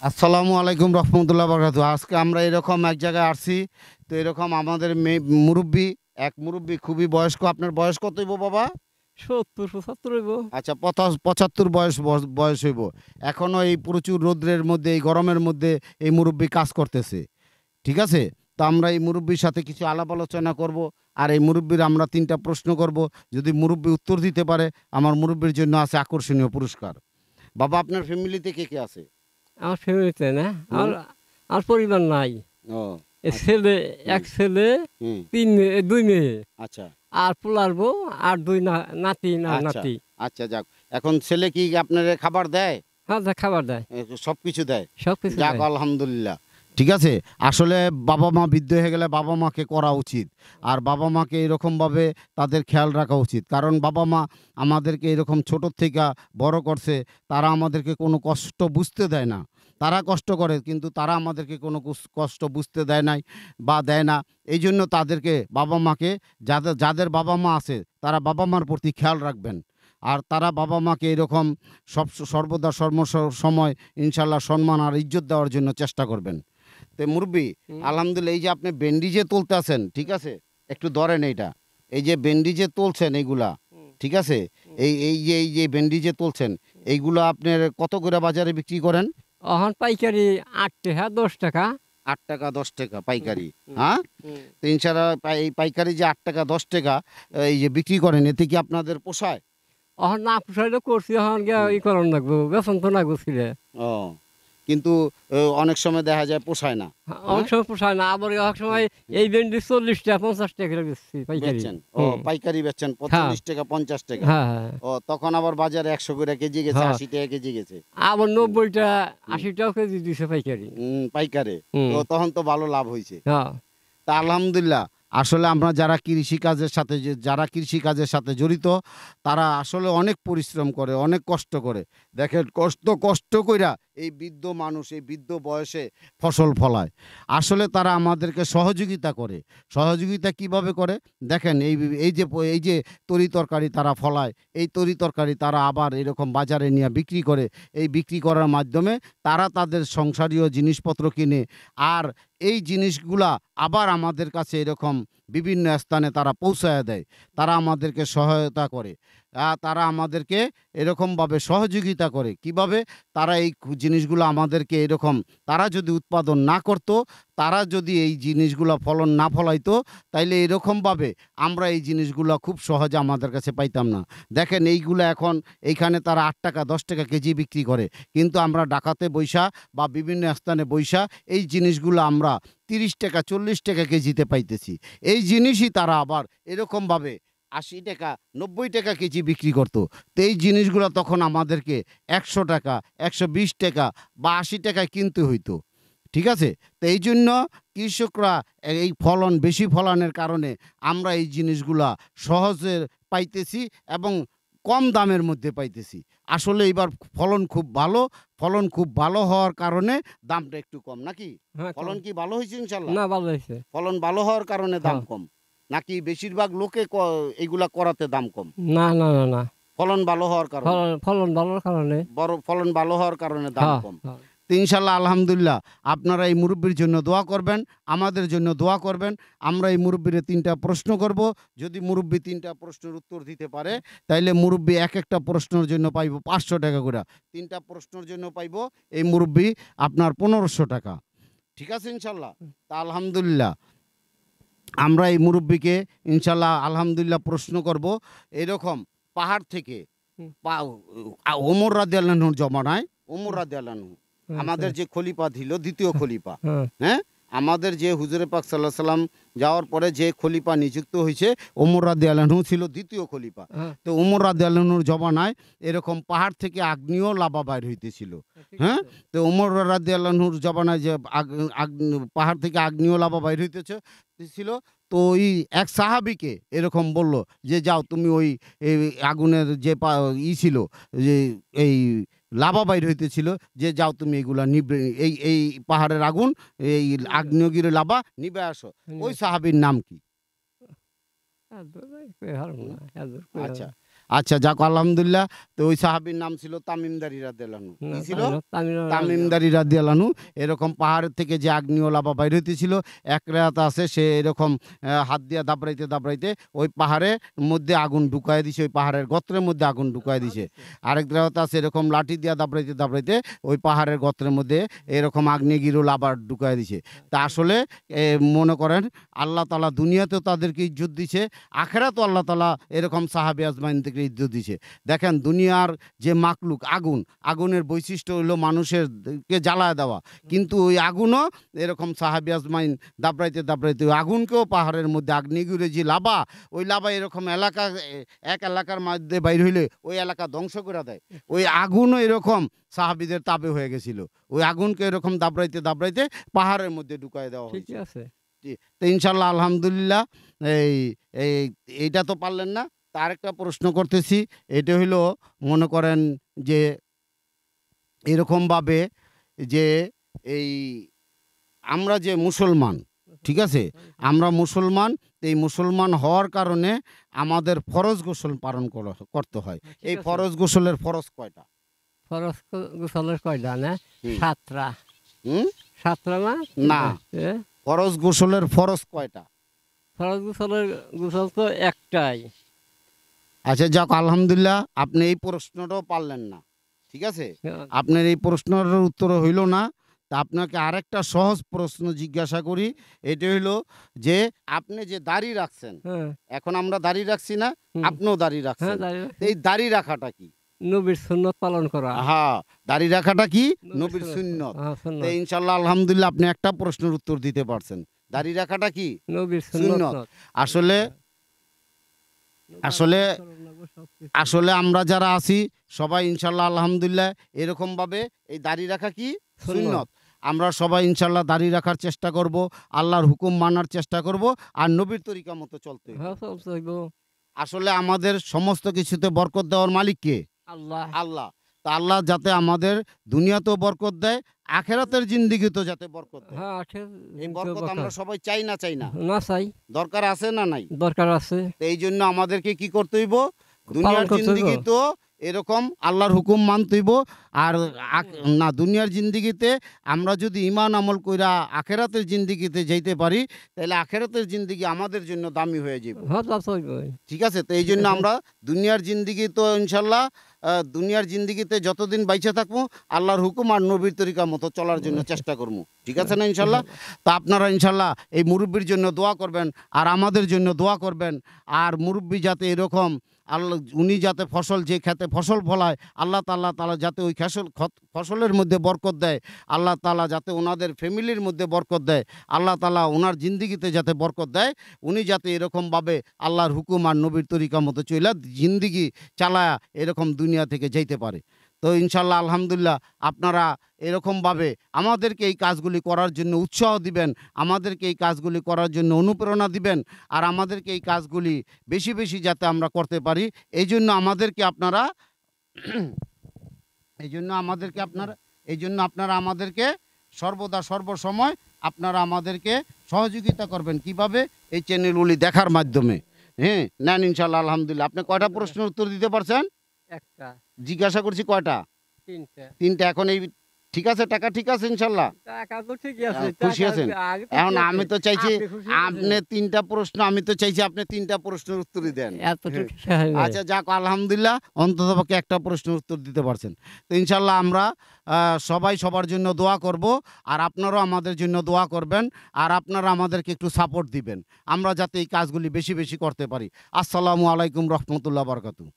আসসালামু আলাইকুম রহমতুল্লাহ বরকাতু। আজকে আমরা এরকম এক জায়গায় আসছি। তো এরকম আমাদের মুরব্বী, এক মুরব্বী খুবই বয়স্ক। আপনার বয়স কত হইব বাবা? ৭০-৭৫ হইব। আচ্ছা ৭৫ বয়স হইব। এখনো এই প্রচুর রৌদ্রের মধ্যে, এই গরমের মধ্যে এই মুরব্বী কাজ করতেছে। ঠিক আছে? তো আমরা এই মুরব্বির সাথে কিছু আলাপ আলোচনা করব। আর এই মুরব্বির আমরা ৩ টা প্রশ্ন করব। যদি মুরব্বি উত্তর দিতে পারে, আমার মুরব্বির জন্য আছে আকর্ষণীয় পুরস্কার। বাবা আপনার ফ্যামিলিতে কে আছে? আমার ফ্যামিলিতে না, হুম। আমার পরিবার নাই। ও এ আচ্ছা। ছেলে, হুম, এক ছেলে, হুম। ৩ মেয়ে, ২ মেয়ে। আচ্ছা। আর পোলার বউ আর ২ নাতি আর আচ্ছা, নাতি। আচ্ছা যাক। এখন ছেলে কি আপনারে খাবার দেয়? হ্যাঁ, যা খাবার দেয়। সবকিছু দেয়? সবকিছু যাক দেয়। আলহামদুলিল্লাহ। ঠিক আছে? আসলে বাবা-মা বৃদ্ধ হয়ে গেলে বাবা-মাকে করা উচিত। আর বাবা-মাকে এরকমভাবে তাদের খেয়াল রাখা উচিত। কারণ বাবা-মা আমাদেরকে এরকম ছোট থেকে বড় করছে। তারা আমাদেরকে কোনো কষ্ট বুঝতে দেয় না। তারা কষ্ট করে কিন্তু তারা আমাদেরকে কোনো কষ্ট বুঝতে দেয় নাই বা দেয় না। এইজন্য তাদেরকে বাবা-মাকে যাদের যাদের বাবা-মা আছে তারা বাবা-মার প্রতি খেয়াল রাখবেন। আর তারা বাবা-মাকে এরকম সর্বদা সময় ইনশাআল্লাহ সম্মান আর ইজ্জত দেওয়ার জন্য চেষ্টা করবেন। তো মুরব্বি হুম, আলহামদুলিল্লাহ এই যে আপনি ব্যান্ডিজে তুলতেছেন, ঠিক আছে? একটু ধরেন এইটা। এই যে ব্যান্ডিজে তুলছেন এইগুলা, হুম, ঠিক আছে? হুম, এই যে ব্যান্ডিজে তুলছেন, এইগুলা আপনার কত করে বাজারে বিক্রি করেন? অহন পাইকারি ৮ টাকা, ১০ টাকা। ৳৮ ৳১০ হুম, পাইকারি। হুম, হ্যাঁ? হুম। তো ইনশাআল্লাহ এই পাইকারি যে ৳৮ ৳10 এই যে বিক্রি করেন এতে কি আপনাদের পোষায়? অহন না পুষাইলে করছি, অহন গিয়া হুম। করন লাগবো, বেতন তো লাগবো ছিলে। ও কিন্তু অনেক সময় দেখা যায় পোষায় না। অনেক হ্যাঁ? সময় পোষায় না, আবার অনেক হুম, সময় হুম। এই ভেন্ডি ৪০ টাকা ৫০ টাকা করে বেচছি পাইকারি। বেচছেন। ও হুম, পাইকারি বেচছেন হ্যাঁ, ৳৪০ ৳৫০। হ্যাঁ, হ্যাঁ, ও তখন আবার বাজারে ১০০ করে কেজি গেছে, হ্যাঁ। ৳৮০ কেজি গেছে। আবার হুম, ৯০ টা হুম, ৮০ টাও কেজি দিছে পাইকারি। পাইকারে। হুম, তো তখন তো ভালো লাভ হইছে। হ্যাঁ, তা আলহামদুলিল্লাহ। আসলে আমরা যারা কৃষিকাজের সাথে জড়িত, তারা আসলে অনেক পরিশ্রম করে, অনেক কষ্ট করে। দেখেন কষ্ট কইরা এই বৃদ্ধ মানুষ এই বৃদ্ধ বয়সে ফসল ফলায়। আসলে তারা আমাদেরকে সহযোগিতা করে। সহযোগিতা কিভাবে করে? দেখেন এই যে তরিতরকারি তারা ফলায়, এই তরিতরকারি তারা আবার এরকম বাজারে নিয়ে বিক্রি করে। এই বিক্রি করার মাধ্যমে তারা তাদের সংসারীয় জিনিসপত্র কিনে। আর এই জিনিসগুলা আবার আমাদের কাছে এরকম বিভিন্ন স্থানে তারা পৌঁছায়া দেয়। তারা আমাদেরকে সহায়তা করে। তারা আমাদেরকে এরকমভাবে সহযোগিতা করে। কিভাবে? তারা এই জিনিসগুলো আমাদেরকে এরকম তারা যদি উৎপাদন না করত, তারা যদি এই জিনিসগুলা ফলন না ফলাইতো, তাইলে এরকমভাবে আমরা এই জিনিসগুলা খুব সহজে আমাদের কাছে পাইতাম না। দেখেন এইগুলা এখন এইখানে তারা ৳৮ ৳10 কেজি বিক্রি করে। কিন্তু আমরা ঢাকাতে বইসা বা বিভিন্ন স্থানে বইসা এই জিনিসগুলো আমরা ৳৩০ ৳৪০ কেজিতে পাইতেছি। এই জিনিসই তারা আবার এরকমভাবে ৳৮০ ৳৯০ কেজি বিক্রি করত। তো এই জিনিসগুলা তখন আমাদেরকে ৳১০০ ৳১২০ বা ৳৮০ কিনতে হইতো। ঠিক আছে? তো এইজন্য কৃষকরা এই ফলন বেশি ফলনের কারণে আমরা এই জিনিসগুলা সহজে পাইতেছি এবং কম দামের মধ্যে পাইতেছি। আসলে এইবার ফলন খুব ভালো হওয়ার কারণে দামটা একটু কম নাকি? হ্যাঁ, ফলন কি ভালো হইছে ইনশাআল্লাহ? না ভালো হইছে। ফলন ভালো হওয়ার কারণে দাম হ্যাঁ, কম? নাকি বেশিরভাগ লোকে এইগুলা করাতে দাম কম? না, না, না, না। ফলন ভালো হওয়ার কারণে? ফলন ভালোর কারণে। ফলন ভালো হওয়ার কারণে দাম হ্যাঁ, কম। হ্যাঁ। তো ইনশাআল্লাহ আলহামদুলিল্লাহ আপনারা এই মুরব্বির জন্য দোয়া করবেন, আমাদের জন্য দোয়া করবেন। আমরা এই মুরব্বিরে ৩ টা প্রশ্ন করব। যদি মুরব্বি ৩ টা প্রশ্নের উত্তর দিতে পারে, তাইলে মুরব্বি একেকটা প্রশ্নের জন্য পাইব ৳৫০০ কইরা। ৩ টা প্রশ্নের জন্য পাইব এই মুরব্বি আপনার ৳১৫০০। ঠিক আছে ইনশাআল্লাহ? তা আলহামদুলিল্লাহ আমরা এই মুরব্বিকে ইনশাআল্লাহ আলহামদুলিল্লাহ প্রশ্ন করব। এরকম পাহাড় থেকে হুম, পা ওমর রাদিয়াল্লাহু আনহুর জমানায় ওমর হুম, রাদিয়াল্লাহু আনহু আচ্ছা। আমাদের যে খলিফা ছিল ২য় খলিফা, হ্যাঁ, হ্যাঁ? আমাদের যে হুজুরে পাক সাল্লাল্লাহু আলাইহি সাল্লাম যাওয়ার পরে যে খলিফা নিযুক্ত হইছে ওমর রাদিয়াল্লাহু আনহু ছিল ২য় খলিফা। হ্যাঁ, তো ওমর রাদিয়াল্লাহু আনহুর জমানায় এরকম পাহাড় থেকে আগ্নেয় লাভা বাইর হইতেছিল। ঠিক হ্যাঁ? আছে। তো ওমর রাদিয়াল্লাহু আনহুর জমানায় যে আগ আগ পাহাড় থেকে আগ্নেয় লাভা বাইর হইতেছে ছিল। তো ওই এক সাহাবীকে এরকম বলল যে, "যাও তুমি ওই এই আগুনের যে ছিল যে এই লাভা বাইর হইতেছিল যে যাও তুমি এগুলা এই পাহাড়ের আগুন এই আগ্নেয়গিরি লাভা নিবে আসো।" ওই সাহাবীর নাম কি? এত কই হারুম না, এত কই আচ্ছা। হারুম। আচ্ছা যাক আলহামদুলিল্লাহ। তো ওই সাহাবীর নাম ছিল তামিমদারি রাদিয়াল্লাহু আনহু। কি ছিল? তামিমদারি রাদিয়াল্লাহু আনহু। এরকম পাহাড়ের থেকে যে আগ্নেয় লাভা বাইর হইতেছিল, এক রাত আছে সে এরকম হাত দিয়া দাবড়াইতে দাবড়াইতে ওই পাহাড়ের মধ্যে আগুন ঢুকায় দিছে, ওই পাহাড়ের গর্তের মধ্যে আগুন ঢুকায় দিছে। আরেক রাত আছে এরকম লাঠি দিয়া দাবড়াইতে দাবড়াইতে ওই পাহাড়ের গর্তের মধ্যে এরকম আগ্নেয়গিরি লাভা ঢুকায় দিছে। তা আসলে মনে করেন আল্লাহ তাআলা দুনিয়াতেও তাদেরকে ইজ্জত দিছে, আখিরাতেও আল্লাহ তাআলা এরকম সাহাবী আজমাইনদেরকে ইজ্জত দিছে। দেখেন দুনিয়ার যে মাকলুক আগুন, আগুনের বৈশিষ্ট্য হলো মানুষেরকে জ্বালায় দেওয়া, কিন্তু ওই আগুনও এরকম সাহাবী আজমাইন দাবড়াইতে দাবড়াইতে ওই আগুনকেও পাহাড়ের মধ্যে আগ্নেয়গিরি যে লাভা, ওই লাভা এরকম এলাকা এক এলাকার মধ্যে বাইর হইলে ওই এলাকা ধ্বংস করে দেয়। ওই আগুনও এরকম সাহাবীদের তাবে হয়ে গেছিল, ওই আগুনকে এরকম দাবড়াইতে দাবড়াইতে পাহাড়ের মধ্যে ঢুকায় দেওয়া ঠিক হয়েছে। আছে। জি, তো ইনশাল্লাহ আলহামদুলিল্লাহ। এই এই এইটা তো পারলেন না, তার একটা প্রশ্ন করতেছি। এটা হইলো মনে করেন যে এরকমভাবে যে এই আমরা যে মুসলমান, ঠিক আছে, আমরা মুসলমান, এই মুসলমান হওয়ার কারণে আমাদের ফরজ গোসল পালন করতে হয়। এই আছে। ফরজ গোসলের ফরজ কয়টা? ফরজ গোসলের কয়টা না? হুম। 7টা। হুম? 7টা না? না। এ? ফরজ গোসলের ফরজ কয়টা? ফরজ গোসল তো একটাই। আচ্ছা যাক আলহামদুলিল্লাহ, আপনি এই প্রশ্নটাও পারলেন না, ঠিক আছে। আপনার এই প্রশ্নের উত্তর হইল না। তা আপনাকে আরেকটা সহজ প্রশ্ন জিজ্ঞাসা করি। এটা হইলো যে আপনি যে দাড়ি রাখছেন, হ্যাঁ, এখন আমরা দাড়ি রাখছি না, হুম। আপনিও দাড়ি হ্যাঁ, রাখছেন, দাঁড়িয়ে তো এই দাড়ি রাখাটা কি? নবীর সুন্নত পালন করা। হ্যাঁ, দাড়ি রাখাটা কি? নবীর নবীর সুন্নত। হ্যাঁ, তো সুন্নত। ইনশাল্লাহ আলহামদুলিল্লাহ আপনি একটা প্রশ্নের উত্তর দিতে পারছেন। দাড়ি রাখাটা কি? নবীর সুন্নত। সুন্নত। আসলে আসলে আসলে আমরা যারা আছি সবাই ইনশাল্লাহ আলহামদুলিল্লাহ এরকমভাবে এই দাড়ি রাখা কি? সুন্নত। আমরা সবাই ইনশাল্লাহ দাড়ি রাখার চেষ্টা করব, আল্লাহর হুকুম মানার চেষ্টা করব, আর নবীর তরিকা মতো চলতে হবে। হ্যাঁ, চলতে হইব। আসলে আমাদের সমস্ত কিছুতে বরকত দেওয়ার মালিক কে? আল্লাহ। আল্লাহ। তা আল্লাহ যাতে আমাদের দুনিয়াতেও বরকত দেয়, আখেরাতের জিন্দেগিতেও যাতে বরকত দেয়। হ্যাঁ, আছে। এই বরকত আমরা সবাই চাই না চাই না? না চাই, দরকার আছে না নাই? দরকার আছে। তো এই জন্য আমাদেরকে কি করতে হইব? পালন দুনিয়ার করতে হইব। জিন্দেগি তো এরকম আল্লাহর হুকুম মানতে হইব। আর না, দুনিয়ার জিন্দেগিতে আমরা যদি ঈমান আমল কইরা আখেরাতের জিন্দেগিতে যাইতে পারি, তাহলে আখেরাতের জিন্দেগি আমাদের জন্য দামি হয়ে যাবে। হ্যাঁ, চলতে হইব। ঠিক আছে। তো এই জন্য আমরা দুনিয়ার জিন্দেগি তো ইনশাল্লাহ দুনিয়ার জিন্দেগিতে যতদিন বাইচে থাকবো আল্লাহর হুকুম আর নবীর তরিকা মতো চলার জন্য চেষ্টা করবো। ঠিক আছে না ইনশাল্লাহ? তা আপনারা ইনশাল্লাহ এই মুরব্বির জন্য দোয়া করবেন, আর আমাদের জন্য দোয়া করবেন। আর মুরব্বি যাতে এরকম আল্লাহ, উনি যাতে ফসল, যে খেতে ফসল ফলায়, আল্লাহ তাআলা যাতে ওই ফসলের মধ্যে বরকত দেয়, আল্লাহ তাআলা যাতে ওনাদের ফ্যামিলির মধ্যে বরকত দেয়, আল্লাহ তাআলা ওনার জিন্দেগিতে যাতে বরকত দেয়, উনি যাতে এরকমভাবে আল্লাহর হুকুম আর নবীর তরিকা মতো চইলা জিন্দেগি চালায়া এরকম দুনিয়া থেকে যাইতে পারে। তো ইনশাল্লাহ আলহামদুলিল্লাহ আপনারা এরকমভাবে আমাদেরকে এই কাজগুলি করার জন্য উৎসাহ দিবেন, আমাদেরকে এই কাজগুলি করার জন্য অনুপ্রেরণা দিবেন, আর আমাদেরকে এই কাজগুলি বেশি বেশি যাতে আমরা করতে পারি, এই জন্য আমাদেরকে আপনারা আমাদেরকে সর্বদা সর্বসময় আপনারা আমাদেরকে সহযোগিতা করবেন। কিভাবে? এই চ্যানেলগুলি দেখার মাধ্যমে। হ্যাঁ, নেন ইনশাল্লাহ আলহামদুলিল্লাহ। আপনি কয়টা প্রশ্নের উত্তর দিতে পারছেন? একটা, জিজ্ঞাসা করছি কয়টা? 3টা। 3টা। এখন এই ঠিক আছে, টাকা ঠিক আছে ইনশাল্লাহ? টাকা তো ঠিকই আছে। খুশি টাকা আছেন? আগে তো এখন ঠিক আমি আছে। তো চাইছি আপনি খুশি আছেন? আপনি 3টা প্রশ্ন, আমি তো চাইছি আপনি 3টা প্রশ্নের উত্তরই দেন। এতটুকু সাহায্য নাই। আচ্ছা যাক আলহামদুলিল্লাহ, অন্ততপক্ষে একটা প্রশ্নের উত্তর দিতে পারছেন। তো ইনশাল্লাহ আমরা সবাই সবার জন্য দোয়া করব, আর আপনারাও আমাদের জন্য দোয়া করবেন, আর আপনারা আমাদেরকে একটু সাপোর্ট দিবেন, আমরা যাতে এই কাজগুলি বেশি বেশি করতে পারি। আসসালামু আলাইকুম রহমতুল্লাহ বারাকাতুহু।